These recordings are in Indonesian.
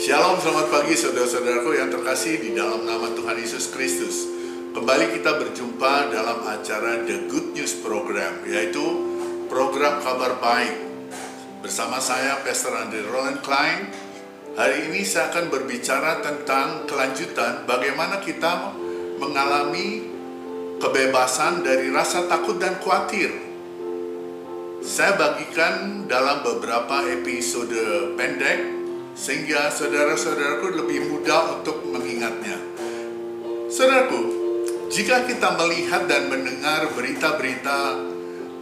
Shalom, selamat pagi saudara-saudaraku yang terkasih di dalam nama Tuhan Yesus Kristus. Kembali kita berjumpa dalam acara The Good News Program, yaitu program kabar baik. Bersama saya, Pastor Andre Roland Klein. Hari ini saya akan berbicara tentang kelanjutan bagaimana kita mengalami kebebasan dari rasa takut dan khawatir. Saya bagikan dalam beberapa episode pendek, sehingga saudara-saudaraku lebih mudah untuk mengingatnya. Saudaraku, jika kita melihat dan mendengar berita-berita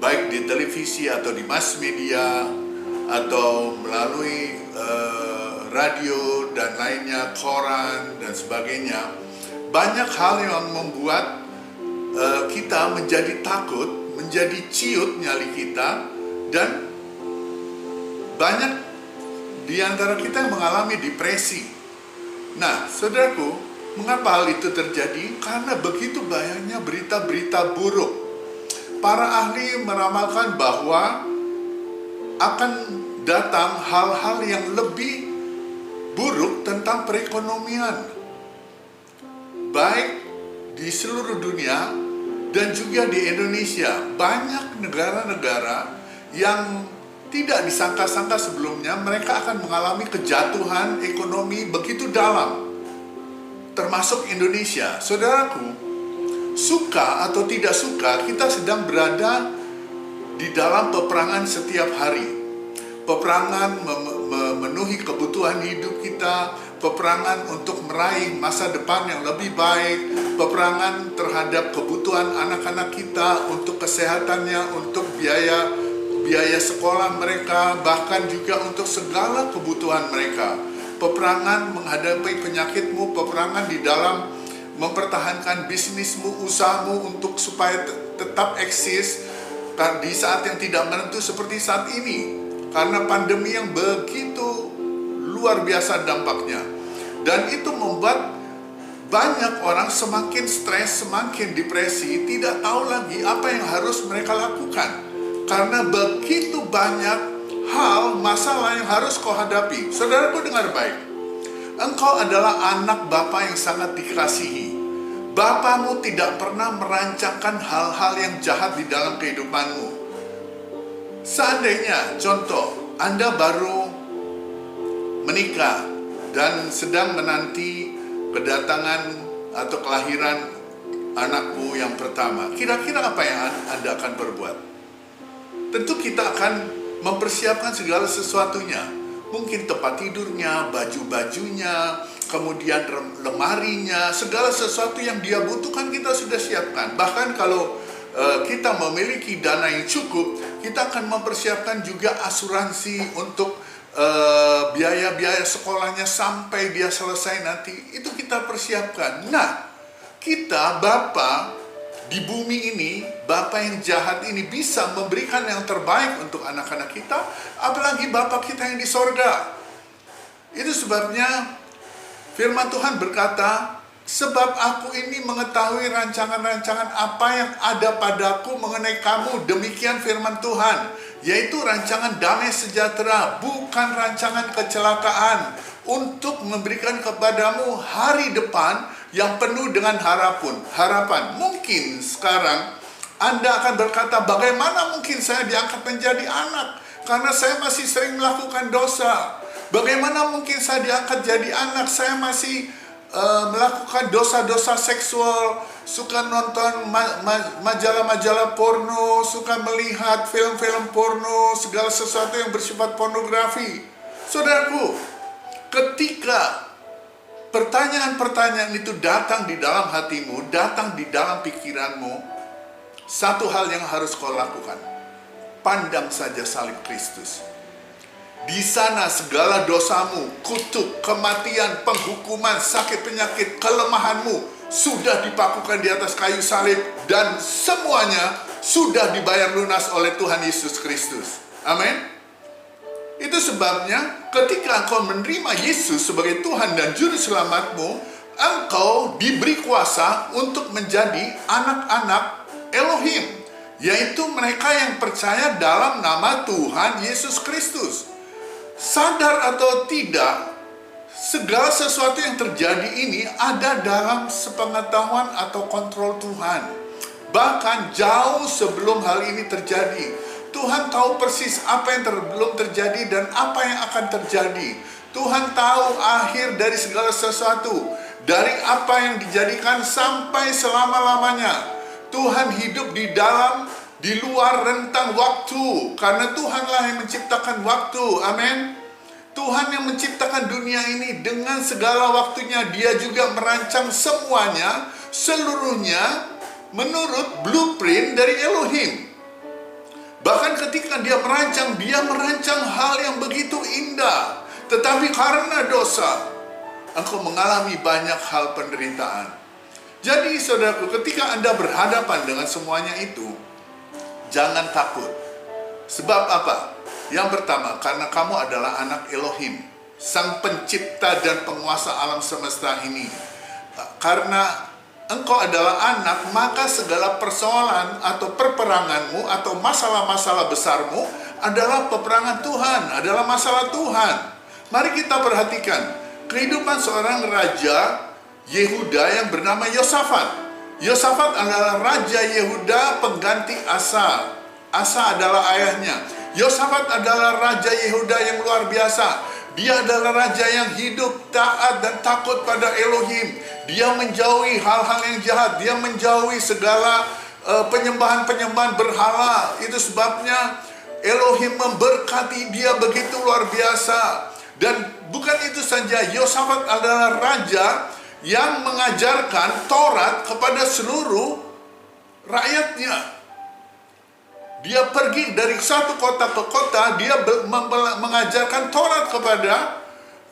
baik di televisi atau di mass media atau melalui radio dan lainnya, koran dan sebagainya, banyak hal yang membuat kita menjadi takut, menjadi ciut nyali kita, dan banyak di antara kita yang mengalami depresi. Nah, saudaraku, mengapa hal itu terjadi? Karena begitu banyaknya berita-berita buruk. Para ahli meramalkan bahwa akan datang hal-hal yang lebih buruk tentang perekonomian, baik di seluruh dunia dan juga di Indonesia. Banyak negara-negara yang tidak disangka-sangka sebelumnya mereka akan mengalami kejatuhan ekonomi begitu dalam, termasuk Indonesia. Saudaraku, suka atau tidak suka, kita sedang berada di dalam peperangan setiap hari. Peperangan memenuhi kebutuhan hidup kita, peperangan untuk meraih masa depan yang lebih baik, peperangan terhadap kebutuhan anak-anak kita, untuk kesehatannya, untuk biaya sekolah mereka, bahkan juga untuk segala kebutuhan mereka. Peperangan menghadapi penyakitmu, peperangan di dalam mempertahankan bisnismu, usahamu untuk supaya tetap eksis di saat yang tidak menentu seperti saat ini, karena pandemi yang begitu luar biasa dampaknya. Dan itu membuat banyak orang semakin stres, semakin depresi, tidak tahu lagi apa yang harus mereka lakukan. Karena begitu banyak hal, masalah yang harus kau hadapi. Saudaraku, dengar baik. Engkau adalah anak Bapa yang sangat dikasihi. Bapamu tidak pernah merancangkan hal-hal yang jahat di dalam kehidupanmu. Seandainya, contoh, Anda baru menikah dan sedang menanti kedatangan atau kelahiran anakmu yang pertama. Kira-kira apa yang Anda akan berbuat? Tentu kita akan mempersiapkan segala sesuatunya. Mungkin tempat tidurnya, baju-bajunya, kemudian lemarinya, segala sesuatu yang dia butuhkan kita sudah siapkan. Bahkan kalau kita memiliki dana yang cukup, kita akan mempersiapkan juga asuransi untuk biaya-biaya sekolahnya sampai dia selesai nanti. Itu kita persiapkan. Nah, kita Bapa di bumi ini, Bapa yang jahat ini bisa memberikan yang terbaik untuk anak-anak kita, apalagi Bapa kita yang di sorga. Itu sebabnya firman Tuhan berkata, sebab aku ini mengetahui rancangan-rancangan apa yang ada padaku mengenai kamu, demikian firman Tuhan, yaitu rancangan damai sejahtera, bukan rancangan kecelakaan, untuk memberikan kepadamu hari depan yang penuh dengan harapan. Mungkin sekarang Anda akan berkata, bagaimana mungkin saya diangkat menjadi anak? Karena saya masih sering melakukan dosa. Bagaimana mungkin saya diangkat jadi anak? Saya masih melakukan dosa-dosa seksual, suka nonton majalah-majalah porno, suka melihat film-film porno, segala sesuatu yang bersifat pornografi. Saudaraku, ketika pertanyaan-pertanyaan itu datang di dalam hatimu, datang di dalam pikiranmu, satu hal yang harus kau lakukan, pandang saja salib Kristus. Di sana segala dosamu, kutuk, kematian, penghukuman, sakit penyakit, kelemahanmu sudah dipakukan di atas kayu salib, dan semuanya sudah dibayar lunas oleh Tuhan Yesus Kristus. Amin. Itu sebabnya ketika engkau menerima Yesus sebagai Tuhan dan Juru Selamatmu, engkau diberi kuasa untuk menjadi anak-anak Elohim, yaitu mereka yang percaya dalam nama Tuhan Yesus Kristus. Sadar atau tidak, segala sesuatu yang terjadi ini ada dalam sepengetahuan atau kontrol Tuhan. Bahkan jauh sebelum hal ini terjadi, Tuhan tahu persis apa yang belum terjadi dan apa yang akan terjadi. Tuhan tahu akhir dari segala sesuatu, dari apa yang dijadikan sampai selama-lamanya. Tuhan hidup di luar rentang waktu, karena Tuhanlah yang menciptakan waktu. Amin. Tuhan yang menciptakan dunia ini dengan segala waktunya. Dia juga merancang semuanya, seluruhnya menurut blueprint dari Elohim. Bahkan ketika dia merancang hal yang begitu indah. Tetapi karena dosa, engkau mengalami banyak hal penderitaan. Jadi saudaraku, ketika Anda berhadapan dengan semuanya itu, jangan takut. Sebab apa? Yang pertama, karena kamu adalah anak Elohim, Sang Pencipta dan Penguasa alam semesta ini. Karena engkau adalah anak, maka segala persoalan atau perperanganmu atau masalah-masalah besarmu adalah peperangan Tuhan, adalah masalah Tuhan. Mari kita perhatikan kehidupan seorang raja Yehuda yang bernama Yosafat. Yosafat adalah raja Yehuda pengganti Asa. Asa adalah ayahnya. Yosafat adalah raja Yehuda yang luar biasa. Dia adalah raja yang hidup taat dan takut pada Elohim. Dia menjauhi hal-hal yang jahat. Dia menjauhi segala penyembahan-penyembahan berhala. Itu sebabnya Elohim memberkati dia begitu luar biasa. Dan bukan itu saja, Yosafat adalah raja yang mengajarkan Taurat kepada seluruh rakyatnya. Dia pergi dari satu kota ke kota, dia mengajarkan Taurat kepada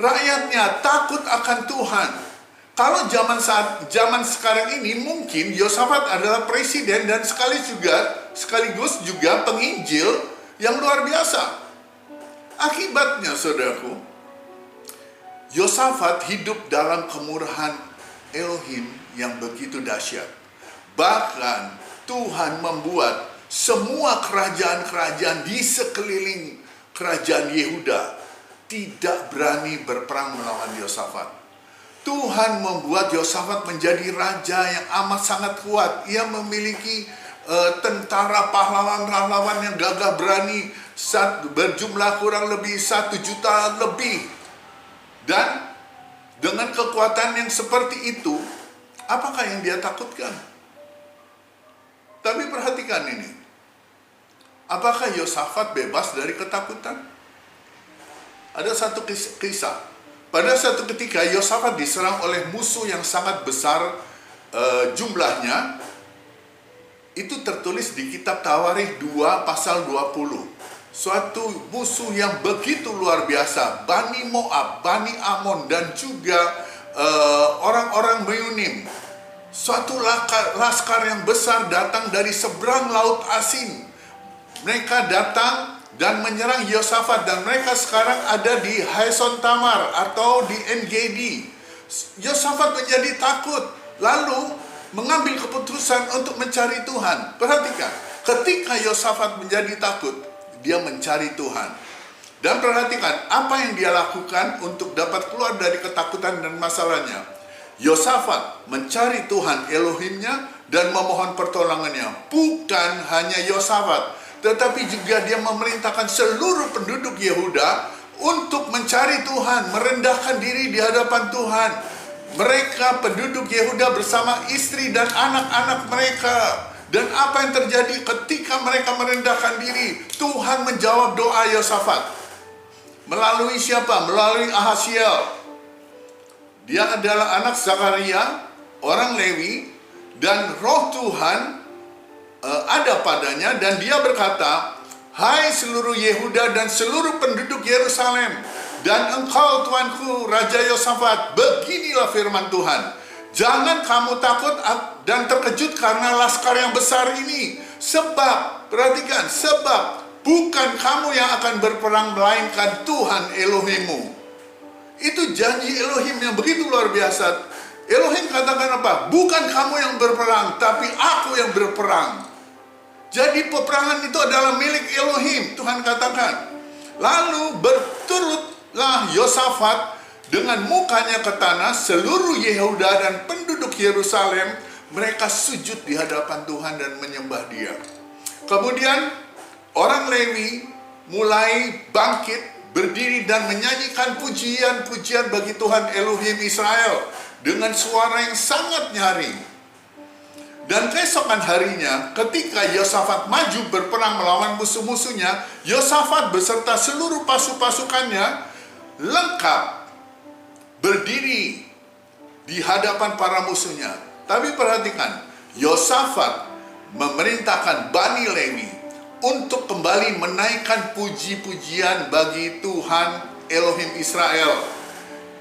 rakyatnya, takut akan Tuhan. Kalau zaman sekarang ini mungkin Yosafat adalah presiden dan sekaligus juga penginjil yang luar biasa. Akibatnya saudaraku, Yosafat hidup dalam kemurahan Elohim yang begitu dahsyat. Bahkan Tuhan membuat semua kerajaan-kerajaan di sekeliling kerajaan Yehuda tidak berani berperang melawan Yosafat. Tuhan membuat Yosafat menjadi raja yang amat sangat kuat. Ia memiliki tentara pahlawan-pahlawan yang gagah berani, berjumlah kurang lebih 1 juta lebih. Dan dengan kekuatan yang seperti itu, apakah yang dia takutkan? Tapi perhatikan ini. Apakah Yosafat bebas dari ketakutan? Ada satu kisah. Pada satu ketika Yosafat diserang oleh musuh yang sangat besar jumlahnya. Itu tertulis di kitab Tawarikh 2 pasal 20. Suatu musuh yang begitu luar biasa. Bani Moab, Bani Amon, dan juga orang-orang Meunim. Suatu laskar yang besar datang dari seberang laut asin. Mereka datang dan menyerang Yosafat, dan mereka sekarang ada di Haeson Tamar atau di En-Gedi. Yosafat menjadi takut, lalu mengambil keputusan untuk mencari Tuhan. Perhatikan, ketika Yosafat menjadi takut, dia mencari Tuhan. Dan perhatikan apa yang dia lakukan untuk dapat keluar dari ketakutan dan masalahnya. Yosafat mencari Tuhan Elohimnya dan memohon pertolongannya. Bukan hanya Yosafat, tetapi juga dia memerintahkan seluruh penduduk Yehuda untuk mencari Tuhan, merendahkan diri di hadapan Tuhan. Mereka penduduk Yehuda bersama istri dan anak-anak mereka. Dan apa yang terjadi ketika mereka merendahkan diri? Tuhan menjawab doa Yosafat. Melalui siapa? Melalui Ahasiel. Dia adalah anak Zakaria, orang Lewi, dan roh Tuhan ada padanya, dan dia berkata, "Hai seluruh Yehuda dan seluruh penduduk Yerusalem, dan engkau Tuanku Raja Yosafat, beginilah firman Tuhan. Jangan kamu takut dan terkejut karena laskar yang besar ini. Sebab, perhatikan, sebab bukan kamu yang akan berperang, melainkan Tuhan Elohimmu." Itu janji Elohim yang begitu luar biasa. Elohim katakan apa? Bukan kamu yang berperang, tapi aku yang berperang. Jadi peperangan itu adalah milik Elohim, Tuhan katakan. Lalu berturutlah Yosafat dengan mukanya ke tanah, seluruh Yehuda dan penduduk Yerusalem, mereka sujud di hadapan Tuhan dan menyembah Dia. Kemudian orang Lewi mulai bangkit, berdiri dan menyanyikan pujian-pujian bagi Tuhan Elohim Israel dengan suara yang sangat nyaring. Dan keesokan harinya, ketika Yosafat maju berperang melawan musuh-musuhnya, Yosafat beserta seluruh pasukannya lengkap berdiri di hadapan para musuhnya. Tapi perhatikan, Yosafat memerintahkan Bani Lewi untuk kembali menaikkan puji-pujian bagi Tuhan Elohim Israel,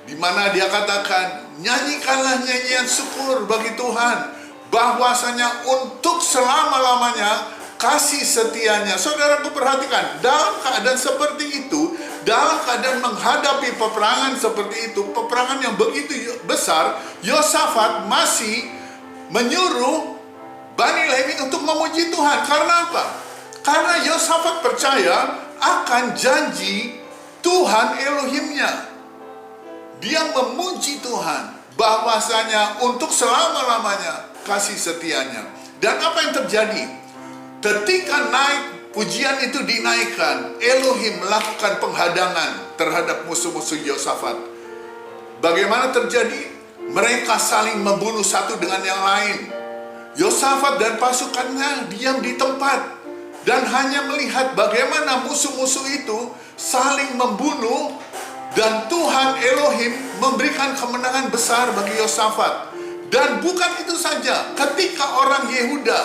di mana dia katakan, nyanyikanlah nyanyian syukur bagi Tuhan, bahwasanya untuk selama-lamanya kasih setianya. Saudaraku, perhatikan, dalam keadaan seperti itu, dalam keadaan menghadapi peperangan seperti itu, peperangan yang begitu besar, Yosafat masih menyuruh Bani Lewi untuk memuji Tuhan. Karena apa? Karena Yosafat percaya akan janji Tuhan Elohimnya. Dia memuji Tuhan bahwasanya untuk selama-lamanya kasih setianya. Dan apa yang terjadi? Ketika naik, pujian itu dinaikkan, Elohim melakukan penghadangan terhadap musuh-musuh Yosafat. Bagaimana terjadi? Mereka saling membunuh satu dengan yang lain. Yosafat dan pasukannya diam di tempat dan hanya melihat bagaimana musuh-musuh itu saling membunuh, dan Tuhan Elohim memberikan kemenangan besar bagi Yosafat. Dan bukan itu saja, ketika orang Yehuda,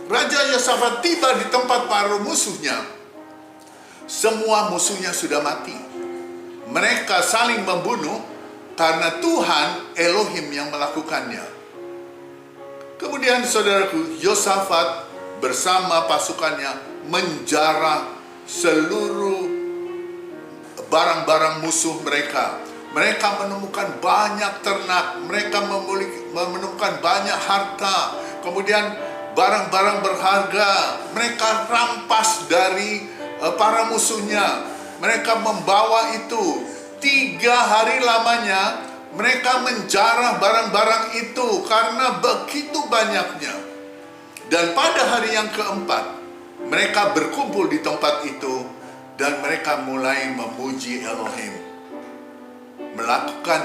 Raja Yosafat tiba di tempat para musuhnya, semua musuhnya sudah mati. Mereka saling membunuh karena Tuhan Elohim yang melakukannya. Kemudian saudaraku, Yosafat bersama pasukannya menjarah seluruh barang-barang musuh mereka. Mereka menemukan banyak ternak, mereka menemukan banyak harta, kemudian barang-barang berharga mereka rampas dari para musuhnya. Mereka membawa itu 3 hari lamanya, mereka menjarah barang-barang itu karena begitu banyaknya. Dan pada hari yang keempat, mereka berkumpul di tempat itu dan mereka mulai memuji Elohim,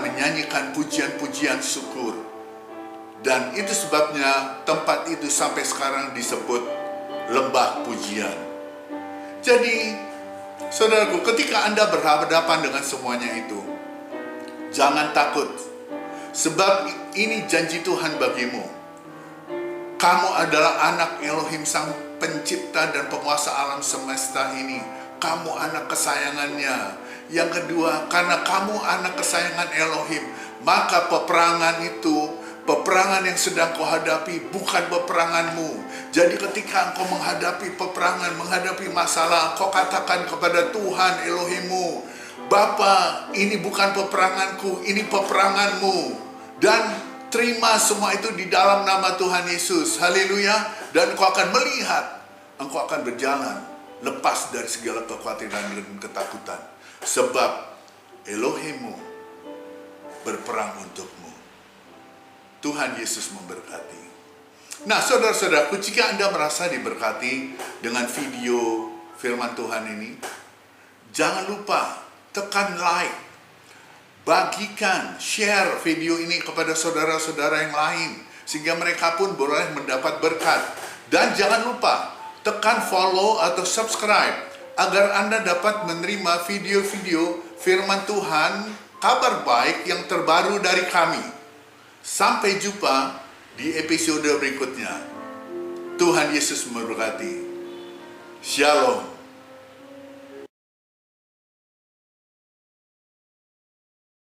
menyanyikan pujian-pujian syukur. Dan itu sebabnya tempat itu sampai sekarang disebut lembah pujian. Jadi, saudaraku, ketika Anda berhadapan dengan semuanya itu, jangan takut, sebab ini janji Tuhan bagimu. Kamu adalah anak Elohim, sang pencipta dan penguasa alam semesta ini. Kamu anak kesayangannya. Yang kedua, karena kamu anak kesayangan Elohim, maka peperangan itu, peperangan yang sedang kau hadapi bukan peperanganmu. Jadi ketika engkau menghadapi peperangan, menghadapi masalah, kau katakan kepada Tuhan Elohimmu, Bapa, ini bukan peperanganku, ini peperanganmu. Dan terima semua itu di dalam nama Tuhan Yesus. Haleluya. Dan engkau akan melihat, engkau akan berjalan lepas dari segala kekhawatiran dan ketakutan. Sebab Elohimmu berperang untukmu. Tuhan Yesus memberkati. Nah, saudara-saudaraku, jika Anda merasa diberkati dengan video firman Tuhan ini, jangan lupa tekan like, bagikan, share video ini kepada saudara-saudara yang lain, sehingga mereka pun boleh mendapat berkat. Dan jangan lupa tekan follow atau subscribe agar Anda dapat menerima video-video firman Tuhan, kabar baik yang terbaru dari kami. Sampai jumpa di episode berikutnya. Tuhan Yesus memberkati. Shalom.